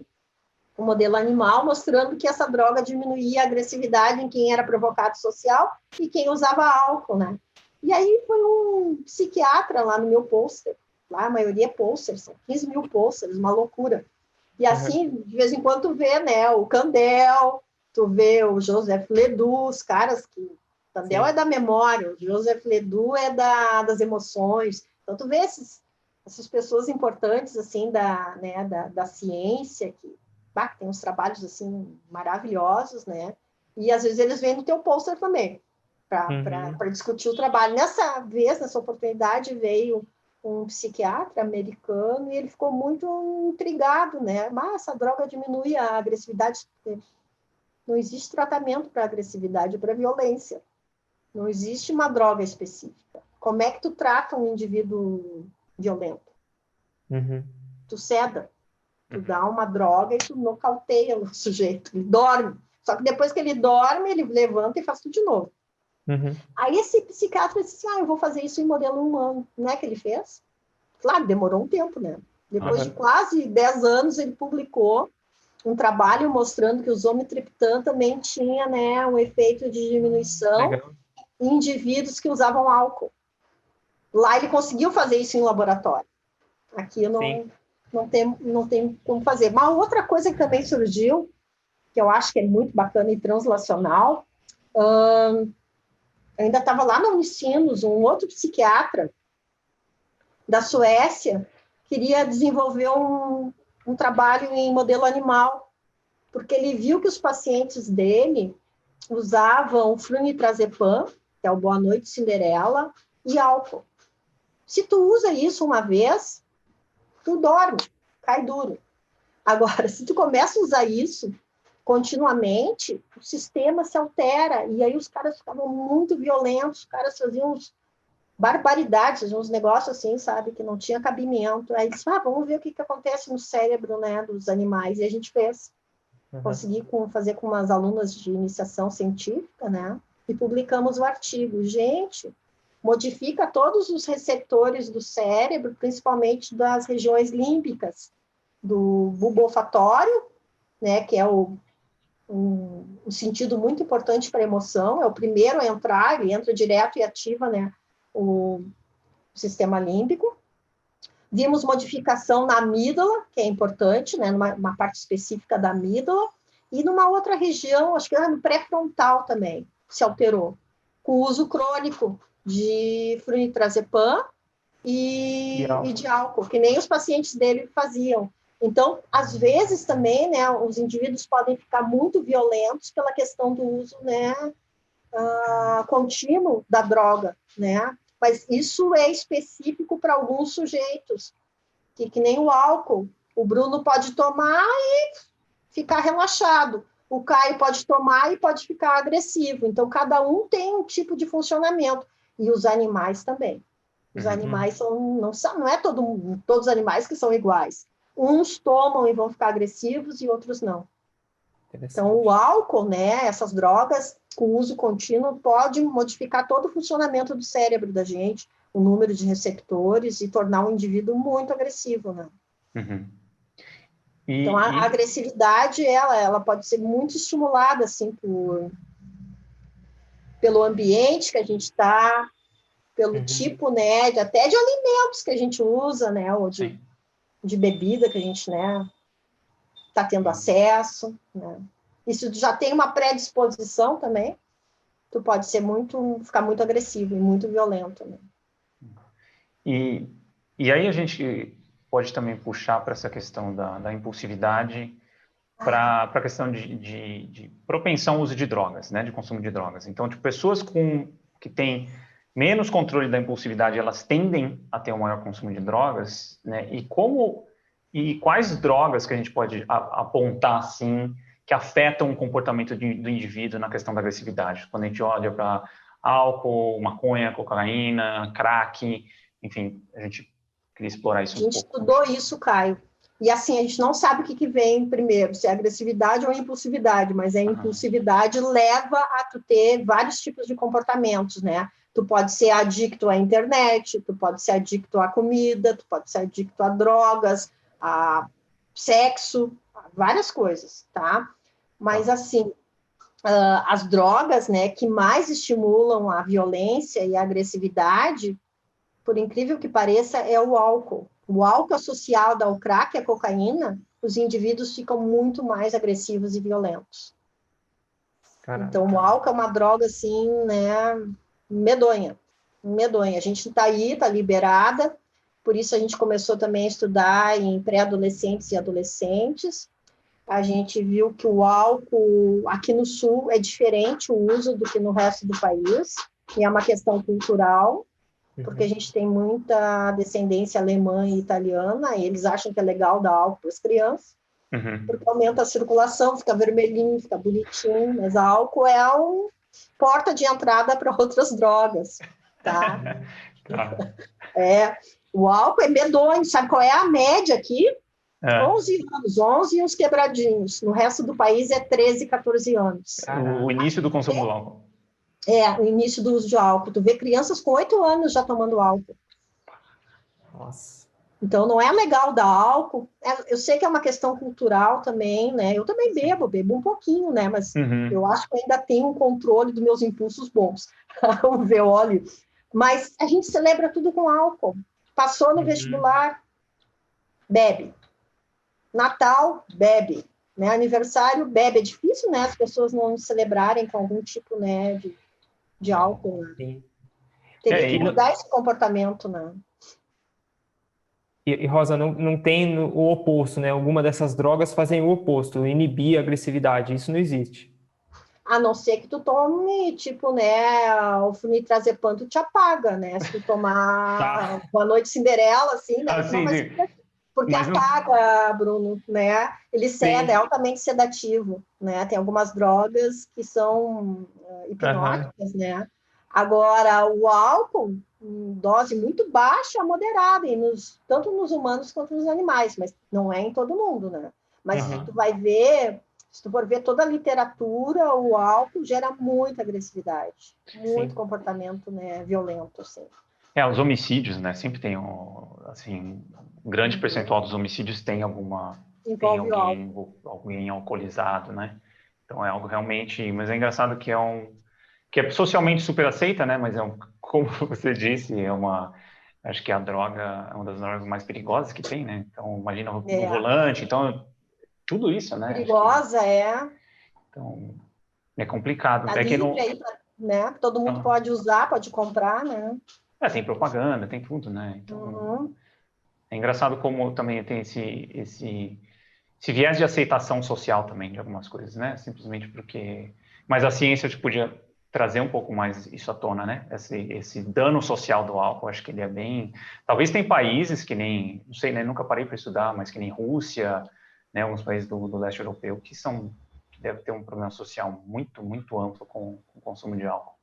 O modelo animal, mostrando que essa droga diminuía a agressividade em quem era provocado social e quem usava álcool, né? E aí foi um psiquiatra lá no meu pôster, lá a maioria é pôster, são 15 mil pôsteres, uma loucura. E assim, de vez em quando tu vê, né, o Kandel, tu vê o Joseph Ledoux, os caras que Kandel é da memória, o Joseph Ledoux é das emoções. Então, tu vê essas pessoas importantes, assim, da ciência, que tem uns trabalhos, assim, maravilhosos, né? E, às vezes, eles vêm no teu pôster também, para discutir o trabalho. Nessa oportunidade, veio um psiquiatra americano e ele ficou muito intrigado, né? Mas essa droga diminui a agressividade. Não existe tratamento para agressividade, para violência. Não existe uma droga específica. Como é que tu trata um indivíduo violento? Tu seda. Tu dá uma droga e tu nocauteia o sujeito. Ele dorme. Só que depois que ele dorme, ele levanta e faz tudo de novo. Aí esse psiquiatra disse assim, eu vou fazer isso em modelo humano. Não é que ele fez? Claro, demorou um tempo, né? Depois de quase 10 anos, ele publicou um trabalho mostrando que o Zomitriptan também tinha, né, um efeito de diminuição em indivíduos que usavam álcool. Lá ele conseguiu fazer isso em laboratório. Aqui eu não tem como fazer. Uma outra coisa que também surgiu, que eu acho que é muito bacana e translacional, ainda estava lá na Unicinos, um outro psiquiatra da Suécia queria desenvolver um trabalho em modelo animal, porque ele viu que os pacientes dele usavam flunitrazepam, que é o Boa Noite Cinderela, e álcool. Se tu usa isso uma vez, tu dorme, cai duro. Agora, se tu começa a usar isso continuamente, o sistema se altera, e aí os caras ficavam muito violentos, os caras faziam uns barbaridades, uns negócios assim, sabe, que não tinha cabimento. Aí disse, vamos ver o que acontece no cérebro, né, dos animais, e a gente fez. Consegui fazer com umas alunas de iniciação científica, né, e publicamos o artigo. Gente, modifica todos os receptores do cérebro, principalmente das regiões límbicas, do bulbo olfatório, né, que é um sentido muito importante para a emoção, é o primeiro a entrar, ele entra direto e ativa, né, o sistema límbico. Vimos modificação na amígdala, que é importante, né, numa parte específica da amígdala, e numa outra região, acho que no pré-frontal também, se alterou, com o uso crônico de flunitrazepam e de álcool, que nem os pacientes dele faziam. Então, às vezes também, né, os indivíduos podem ficar muito violentos pela questão do uso, né, contínuo da droga, né? Mas isso é específico para alguns sujeitos, que nem o álcool. O Bruno pode tomar e ficar relaxado. O Caio pode tomar e pode ficar agressivo. Então, cada um tem um tipo de funcionamento. E os animais também. Os animais não é todos os animais que são iguais. Uns tomam e vão ficar agressivos e outros não. Então, o álcool, né, essas drogas com uso contínuo pode modificar todo o funcionamento do cérebro da gente, o número de receptores e tornar o indivíduo muito agressivo, né? Então, a agressividade, ela pode ser muito estimulada, assim, pelo ambiente que a gente está, pelo tipo, né, até de alimentos que a gente usa, né, ou de bebida que a gente, né, está tendo acesso, né. E se tu já tem uma predisposição também, tu pode ficar muito agressivo e muito violento, né. E aí a gente pode também puxar para essa questão da impulsividade, para a questão de propensão ao uso de drogas, né, de consumo de drogas. Então, tipo, pessoas que têm menos controle da impulsividade, elas tendem a ter um maior consumo de drogas, né, e quais drogas que a gente pode apontar, assim, que afetam o comportamento do indivíduo na questão da agressividade? Quando a gente olha para álcool, maconha, cocaína, crack, enfim, a gente queria explorar isso um pouco. A gente estudou isso, Caio. E assim, a gente não sabe o que vem primeiro, se é agressividade ou impulsividade, mas a impulsividade leva a tu ter vários tipos de comportamentos, né? Tu pode ser adicto à internet, tu pode ser adicto à comida, tu pode ser adicto a drogas, a sexo, a várias coisas, tá? Mas assim, as drogas, né, que mais estimulam a violência e a agressividade, por incrível que pareça, é o álcool. O álcool associado ao crack e à cocaína, os indivíduos ficam muito mais agressivos e violentos. Caraca. Então, o álcool é uma droga, assim, né, medonha. A gente está aí, está liberada, por isso a gente começou também a estudar em pré-adolescentes e adolescentes. A gente viu que o álcool, aqui no Sul, é diferente o uso do que no resto do país, e é uma questão cultural, porque a gente tem muita descendência alemã e italiana, e eles acham que é legal dar álcool para as crianças, porque aumenta a circulação, fica vermelhinho, fica bonitinho, mas álcool é uma porta de entrada para outras drogas, tá? O álcool é medonho, sabe qual é a média aqui? 11 anos, 11 e uns quebradinhos. No resto do país é 13, 14 anos. O início do consumo do álcool. O início do uso de álcool. Tu vê crianças com 8 anos já tomando álcool. Nossa. Então, não é legal dar álcool. Eu sei que é uma questão cultural também, né? Eu também bebo um pouquinho, né? Mas eu acho que ainda tenho um controle dos meus impulsos bons. Vamos ver óleo. Mas a gente celebra tudo com álcool. Passou no vestibular, bebe. Natal, bebe. Né? Aniversário, bebe. É difícil, né? As pessoas não celebrarem com algum tipo, né, de álcool, né? Teria que mudar esse comportamento, né? E Rosa, não tem o oposto, né? Alguma dessas drogas fazem o oposto, inibir a agressividade. Isso não existe. A não ser que tu tome, tipo, né, o flunitrazepam, tu te apaga, né? Se tu tomar Boa Noite Cinderela, assim, né? Sim. Porque Mas não... apaga, Bruno, né? Ele ceda, é altamente sedativo, né? Tem algumas drogas que são hipnóticas, né? Agora, o álcool, em dose muito baixa, moderada, tanto nos humanos quanto nos animais, mas não é em todo mundo, né? Mas se tu vai ver, se tu for ver toda a literatura, o álcool gera muita agressividade, muito comportamento, né, violento, assim. Os homicídios, né? Sempre tem assim, um grande percentual dos homicídios tem alguém alcoolizado, né? Então é algo realmente, mas é engraçado que é socialmente super aceita, né? Mas como você disse, acho que a droga é uma das drogas mais perigosas que tem, né? Então imagina no volante, então tudo isso, né? Perigosa, Então é complicado. Tá livre aí, né? Todo mundo pode usar, pode comprar, né? Tem propaganda, tem tudo, né? Então, é engraçado como também tem esse viés de aceitação social também de algumas coisas, né? Simplesmente porque... Mas a ciência podia trazer um pouco mais isso à tona, né? Esse dano social do álcool, acho que ele é bem... Talvez tem países que nem... Não sei, né? Nunca parei para estudar, mas que nem Rússia, né? Alguns países do leste europeu que deve ter um problema social muito, muito amplo com o consumo de álcool.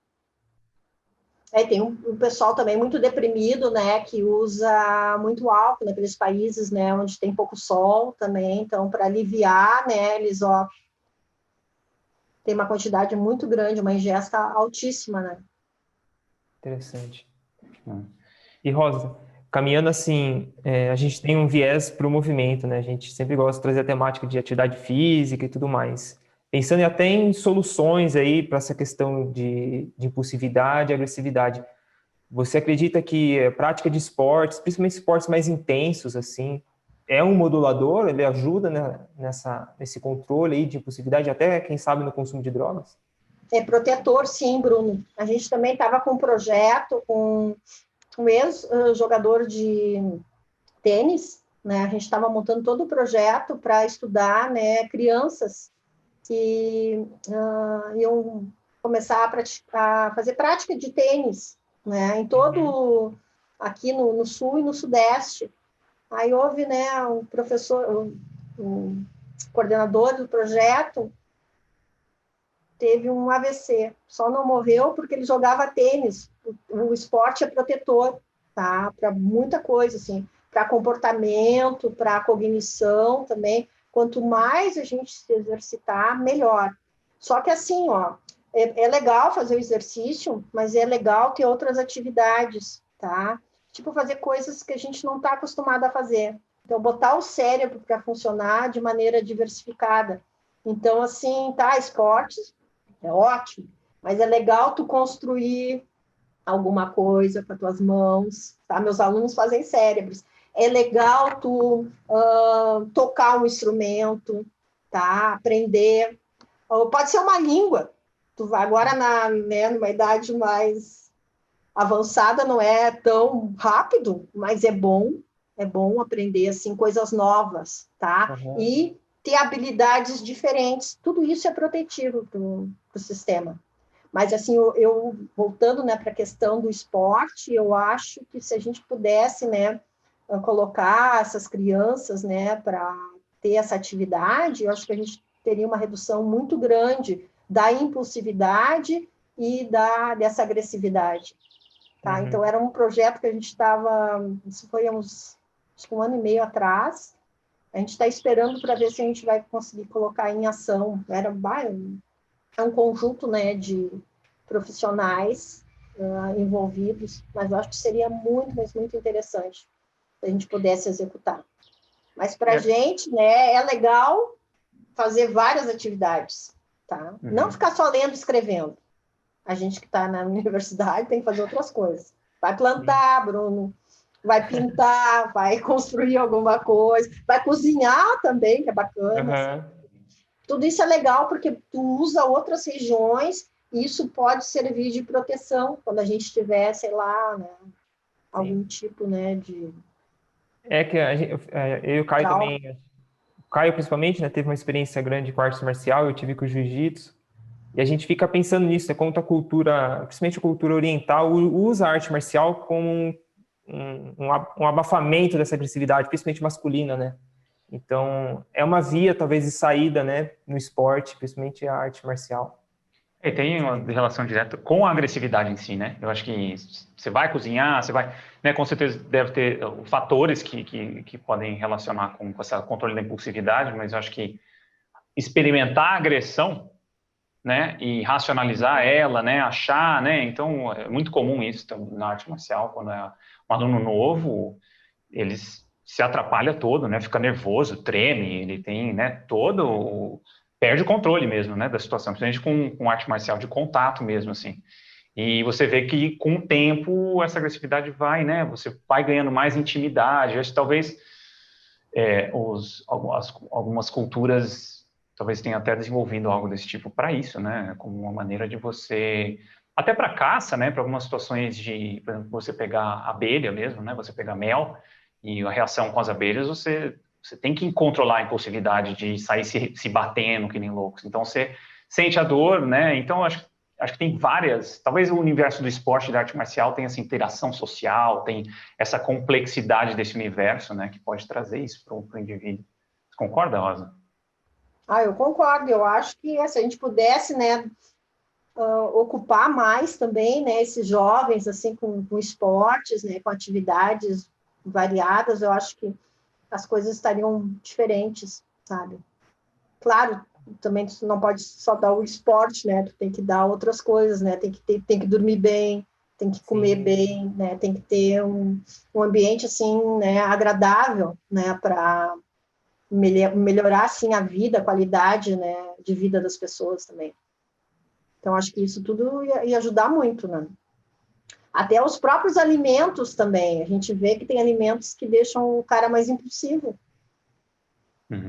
Tem um pessoal também muito deprimido, né, que usa muito álcool naqueles países, né, onde tem pouco sol também, então, para aliviar, né, eles, tem uma quantidade muito grande, uma ingesta altíssima, né. Interessante. E, Rosa, caminhando assim, a gente tem um viés para o movimento, né, a gente sempre gosta de trazer a temática de atividade física e tudo mais. Pensando até em soluções aí para essa questão de impulsividade e agressividade. Você acredita que a prática de esportes, principalmente esportes mais intensos, assim, é um modulador? Ele ajuda, né, nesse controle aí de impulsividade, até, quem sabe, no consumo de drogas? É protetor, sim, Bruno. A gente também estava com um projeto com um ex-jogador de tênis, né? A gente estava montando todo o projeto para estudar, né, crianças que iam começar a fazer prática de tênis, né, em todo, aqui no sul e no sudeste. Aí houve, né, um professor, um coordenador do projeto, teve um AVC, só não morreu porque ele jogava tênis. O esporte é protetor, tá, para muita coisa, assim, para comportamento, para cognição também. Quanto mais a gente se exercitar, melhor. Só que assim, é legal fazer o exercício, mas é legal ter outras atividades, tá? Tipo, fazer coisas que a gente não está acostumado a fazer. Então, botar o cérebro para funcionar de maneira diversificada. Então, assim, tá, esportes, é ótimo, mas é legal tu construir alguma coisa com as tuas mãos, tá? Meus alunos fazem cérebros. É legal tu tocar um instrumento, tá? Aprender. Ou pode ser uma língua. Tu vai agora numa idade mais avançada, não é tão rápido, mas é bom aprender assim coisas novas, tá? E ter habilidades diferentes. Tudo isso é protetivo para o sistema. Mas, assim, eu voltando, né, para a questão do esporte, eu acho que se a gente pudesse, né, colocar essas crianças, né, para ter essa atividade, eu acho que a gente teria uma redução muito grande da impulsividade e dessa agressividade. Tá? Então, era um projeto que a gente estava, isso foi acho que 1 ano e meio atrás, a gente está esperando para ver se a gente vai conseguir colocar em ação. É um conjunto, né, de profissionais envolvidos, mas eu acho que seria muito, mas muito interessante se a gente pudesse executar. Mas para a gente, né, é legal fazer várias atividades, tá? Não ficar só lendo e escrevendo. A gente que está na universidade tem que fazer outras coisas. Vai plantar, Bruno, vai pintar, vai construir alguma coisa, vai cozinhar também, que é bacana. Tudo isso é legal porque tu usa outras regiões e isso pode servir de proteção quando a gente tiver, sei lá, né, algum tipo, né, de... É que eu e o Caio também... O Caio, principalmente, né, teve uma experiência grande com arte marcial, eu tive com o jiu-jitsu, e a gente fica pensando nisso, né, como a cultura, principalmente a cultura oriental, usa a arte marcial como um abafamento dessa agressividade, principalmente masculina, né? Então, é uma via, talvez, de saída, né, no esporte, principalmente a arte marcial. E tem uma relação direta com a agressividade em si, né? Eu acho que você vai cozinhar, você vai, né? Com certeza deve ter fatores que podem relacionar com esse controle da impulsividade, mas eu acho que experimentar a agressão, né? E racionalizar ela, né? Achar, né? Então é muito comum isso na arte marcial, quando é um aluno novo, eles se atrapalha todo, né? Fica nervoso, treme, ele tem, né? Perde o controle mesmo, né, da situação, principalmente com arte marcial de contato mesmo, assim. E você vê que, com o tempo, essa agressividade vai, né, você vai ganhando mais intimidade. Acho que talvez algumas culturas talvez tenham até desenvolvido algo desse tipo para isso, né, como uma maneira de você, até para caça, né, para algumas situações de, por exemplo, você pegar abelha mesmo, né, você pegar mel, e a reação com as abelhas, você tem que controlar a impulsividade de sair se batendo que nem loucos. Então, você sente a dor, né? Então, acho que tem várias... Talvez o universo do esporte e da arte marcial tenha essa interação social, tem essa complexidade desse universo, né? Que pode trazer isso para o indivíduo. Você concorda, Rosa? Eu concordo. Eu acho que se a gente pudesse, né, ocupar mais também, né, esses jovens, assim, com esportes, né, com atividades variadas, eu acho que as coisas estariam diferentes, sabe? Claro, também tu não pode só dar o esporte, né? Tu tem que dar outras coisas, né? Tem que dormir bem, tem que comer Sim. bem, né? Tem que ter um ambiente assim, né? Agradável, né? Para melhorar assim a vida, a qualidade, né? De vida das pessoas também. Então acho que isso tudo ia ajudar muito, né? Até os próprios alimentos também. A gente vê que tem alimentos que deixam o cara mais impulsivo.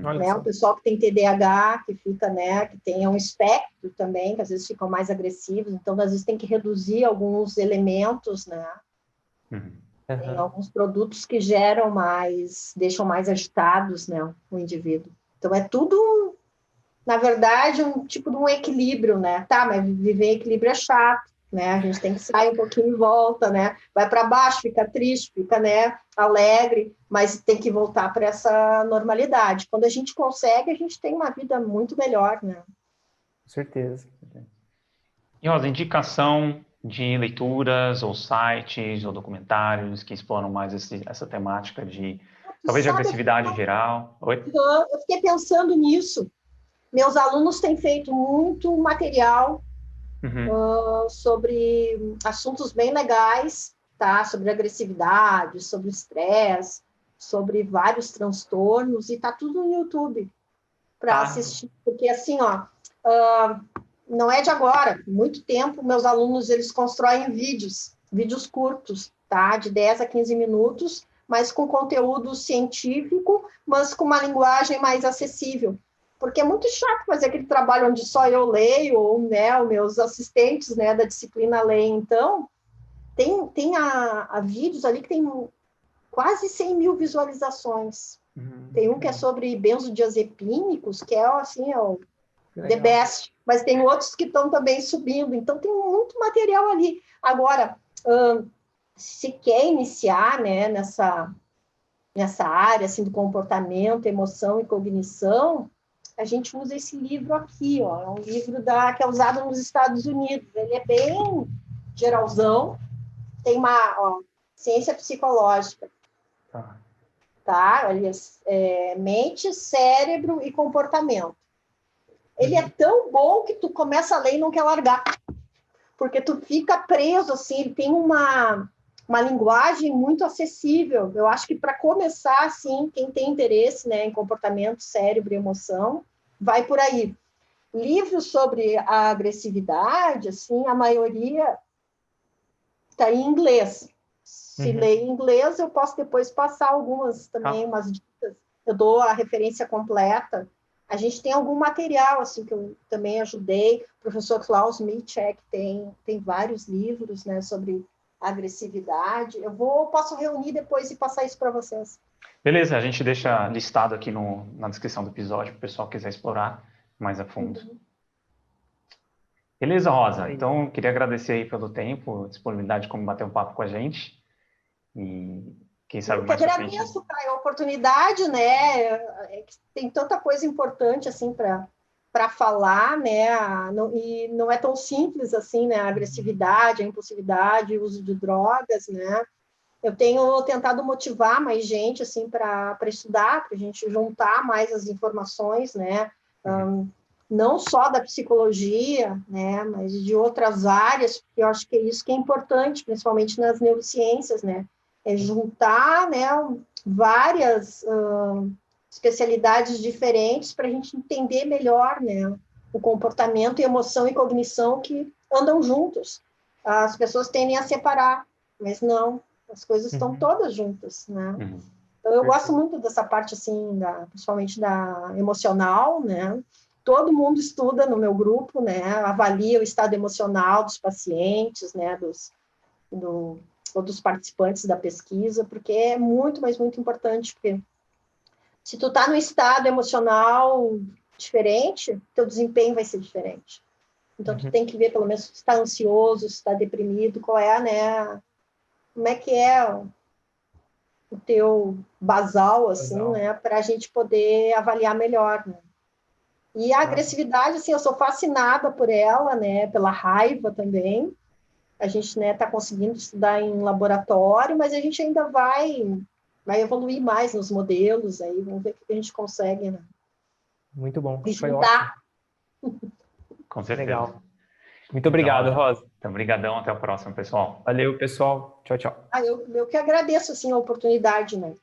Olha Né? O só. pessoal que tem TDAH, que fica, né, que tem um espectro também, que às vezes ficam mais agressivos, então às vezes tem que reduzir alguns elementos, né? Tem alguns produtos que deixam mais agitados, né, o indivíduo. Então é tudo, na verdade, um tipo de um equilíbrio, né? Tá, mas viver em equilíbrio é chato, né? A gente tem que sair um pouquinho e volta, né? Vai para baixo, fica triste, fica, né, alegre, mas tem que voltar para essa normalidade. Quando a gente consegue, a gente tem uma vida muito melhor, né? Com certeza. E, Rosa, indicação de leituras, ou sites, ou documentários que exploram mais essa temática de, talvez, de Sabe, agressividade em geral. Oi? eu fiquei pensando nisso. Meus alunos têm feito muito material sobre assuntos bem legais, tá? Sobre agressividade, sobre estresse, sobre vários transtornos, e tá tudo no YouTube para assistir. Porque assim, ó, não é de agora, muito tempo, meus alunos eles constroem vídeos curtos, tá? De 10 a 15 minutos, mas com conteúdo científico, mas com uma linguagem mais acessível. Porque é muito chato fazer aquele trabalho onde só eu leio, ou, né, os meus assistentes, né, da disciplina leem. Então, tem a vídeos ali que tem quase 100 mil visualizações. Tem um que é sobre benzodiazepínicos, que é, assim, the best, mas tem outros que estão também subindo, então tem muito material ali. Agora, se quer iniciar, né, nessa área assim, do comportamento, emoção e cognição, a gente usa esse livro aqui, ó, é um livro que é usado nos Estados Unidos, ele é bem geralzão, tem uma ciência psicológica, tá? Mente, cérebro e comportamento. Ele é tão bom que tu começa a ler e não quer largar, porque tu fica preso, assim, ele tem uma linguagem muito acessível. Eu acho que para começar, assim, quem tem interesse, né, em comportamento, cérebro e emoção, vai por aí. Livros sobre a agressividade, assim, a maioria está em inglês. Se ler em inglês, eu posso depois passar algumas também, umas dicas. Eu dou a referência completa. A gente tem algum material, assim, que eu também ajudei. O professor Klaus Milczek tem vários livros, né, sobre agressividade. Posso reunir depois e passar isso para vocês. Beleza, a gente deixa listado aqui na descrição do episódio, para o pessoal quiser explorar mais a fundo. Beleza, Rosa? Então, queria agradecer aí pelo tempo, disponibilidade, como bater um papo com a gente. E quem sabe Eu mais que pra frente. agradeço, Caio, a oportunidade, né? Tem tanta coisa importante assim para falar, né? E não é tão simples assim, né? A agressividade, a impulsividade, o uso de drogas, né? Eu tenho tentado motivar mais gente assim para estudar, para a gente juntar mais as informações, né? Não só da psicologia, né? Mas de outras áreas, porque eu acho que é isso que é importante, principalmente nas neurociências, né? É juntar, né? Várias especialidades diferentes para a gente entender melhor, né? O comportamento, emoção e cognição que andam juntos. As pessoas tendem a separar, mas não. As coisas estão todas juntas, né? Então, eu gosto muito dessa parte, assim, principalmente da emocional, né? Todo mundo estuda no meu grupo, né? Avalia o estado emocional dos pacientes, né? Dos participantes da pesquisa, porque é muito, mas muito importante, porque se tu tá no estado emocional diferente, teu desempenho vai ser diferente. Então, tu tem que ver, pelo menos, se está ansioso, se está deprimido, qual é, né? Como é que é o teu basal, assim, né, para a gente poder avaliar melhor, né? E a agressividade, assim, eu sou fascinada por ela, né, pela raiva também. A gente, né, tá conseguindo estudar em laboratório, mas a gente ainda vai evoluir mais nos modelos aí, vamos ver o que a gente consegue, né? Muito bom, foi Juntar. ótimo. Com certeza. Legal. Muito obrigado, então, Rosa. Então, brigadão, até o próximo, pessoal. Valeu, pessoal. Tchau, tchau. Eu que agradeço, assim, a oportunidade, né?